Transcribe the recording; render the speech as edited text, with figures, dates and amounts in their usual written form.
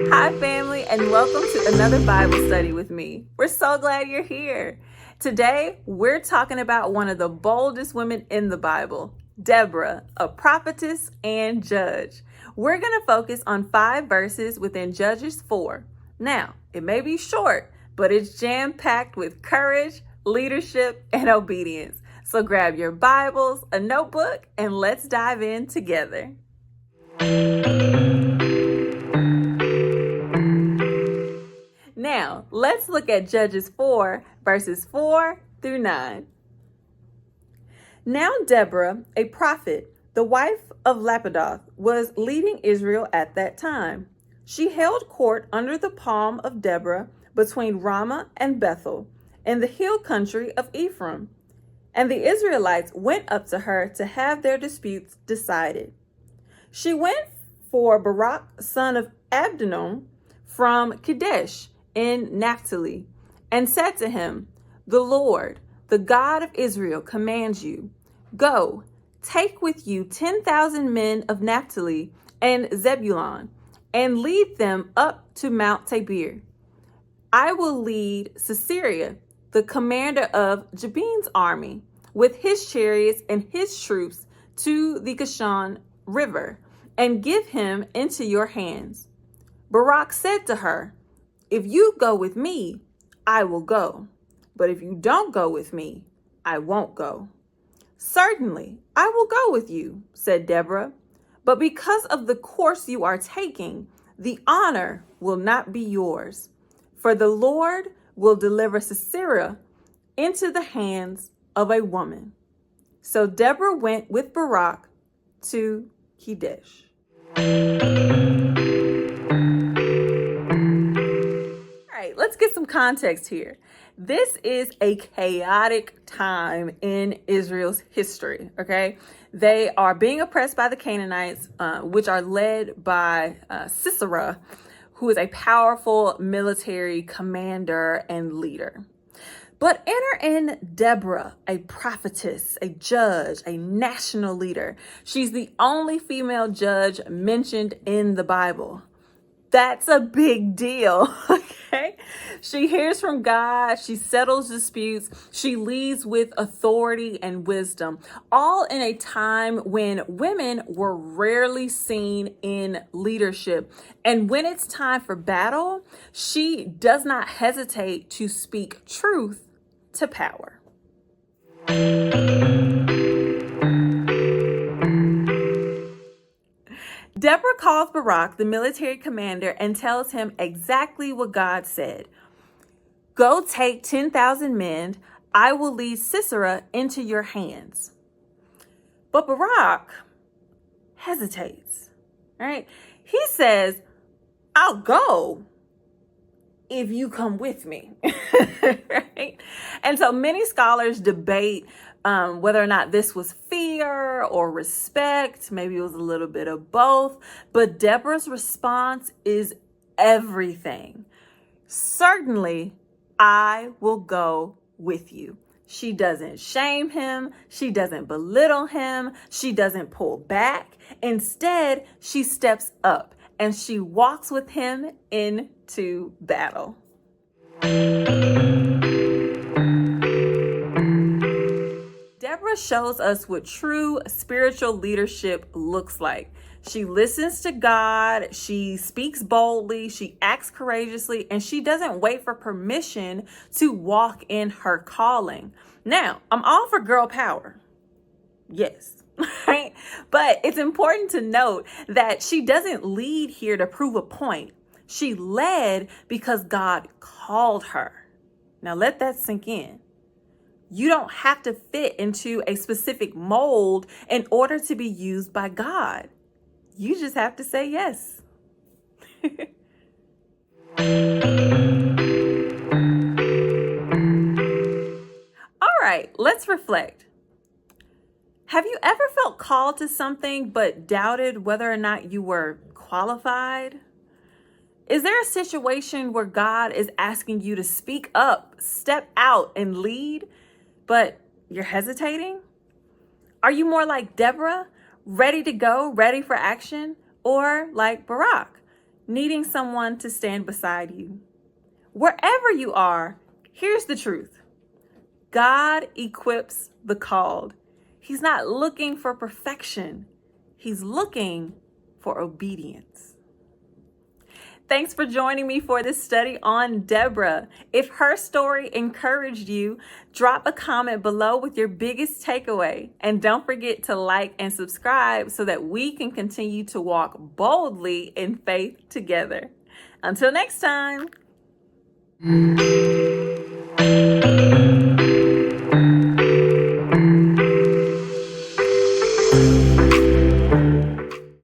Hi, family, and welcome to another Bible study with me. We're so glad you're here. Today, we're talking about one of the boldest women in the Bible, Deborah, a prophetess and judge. We're going to focus on 5 verses within Judges 4. Now, it may be short, but it's jam-packed with courage, leadership, and obedience. So grab your Bibles, a notebook, and let's dive in together. Now, let's look at Judges 4, verses 4 through 9. Now Deborah, a prophet, the wife of Lapidoth, was leading Israel at that time. She held court under the palm of Deborah between Ramah and Bethel, in the hill country of Ephraim. And the Israelites went up to her to have their disputes decided. She went for Barak, son of Abinoam, from Kadesh in Naphtali, and said to him, "The Lord, the God of Israel, commands you, go, take with you 10,000 men of Naphtali and Zebulun, and lead them up to Mount Tabor. I will lead Sisera, the commander of Jabin's army, with his chariots and his troops to the Kishon River, and give him into your hands." Barak said to her, "If you go with me, I will go. But if you don't go with me, I won't go." "Certainly, I will go with you," said Deborah. "But because of the course you are taking, the honor will not be yours. For the Lord will deliver Sisera into the hands of a woman." So Deborah went with Barak to Kadesh. Let's get some context here. This is a chaotic time in Israel's history, okay? They are being oppressed by the Canaanites, which are led by Sisera, who is a powerful military commander and leader. But enter in Deborah, a prophetess, a judge, a national leader. She's the only female judge mentioned in the Bible. That's a big deal, okay? She hears from God, she settles disputes, she leads with authority and wisdom, all in a time when women were rarely seen in leadership. And when it's time for battle, she does not hesitate to speak truth to power. Deborah calls Barak, the military commander, and tells him exactly what God said. "Go take 10,000 men. I will lead Sisera into your hands." But Barak hesitates, right? He says, "I'll go if you come with me." Right? And so many scholars debate whether or not this was fear or respect. Maybe it was a little bit of both. But Deborah's response is everything. "Certainly, I will go with you." She doesn't shame him. She doesn't belittle him. She doesn't pull back. Instead, she steps up and she walks with him into battle. Deborah shows us what true spiritual leadership looks like. She listens to God, she speaks boldly, she acts courageously, and she doesn't wait for permission to walk in her calling. Now, I'm all for girl power. Yes, right? But it's important to note that she doesn't lead here to prove a point. She led because God called her. Now let that sink in. You don't have to fit into a specific mold in order to be used by God. You just have to say yes. All right, let's reflect. Have you ever felt called to something but doubted whether or not you were qualified? Is there a situation where God is asking you to speak up, step out, and lead, but you're hesitating? Are you more like Deborah, ready to go, ready for action? Or like Barak, needing someone to stand beside you. Wherever you are, here's the truth. God equips the called. He's not looking for perfection. He's looking for obedience. Thanks for joining me for this study on Deborah. If her story encouraged you, drop a comment below with your biggest takeaway. And don't forget to like and subscribe so that we can continue to walk boldly in faith together. Until next time.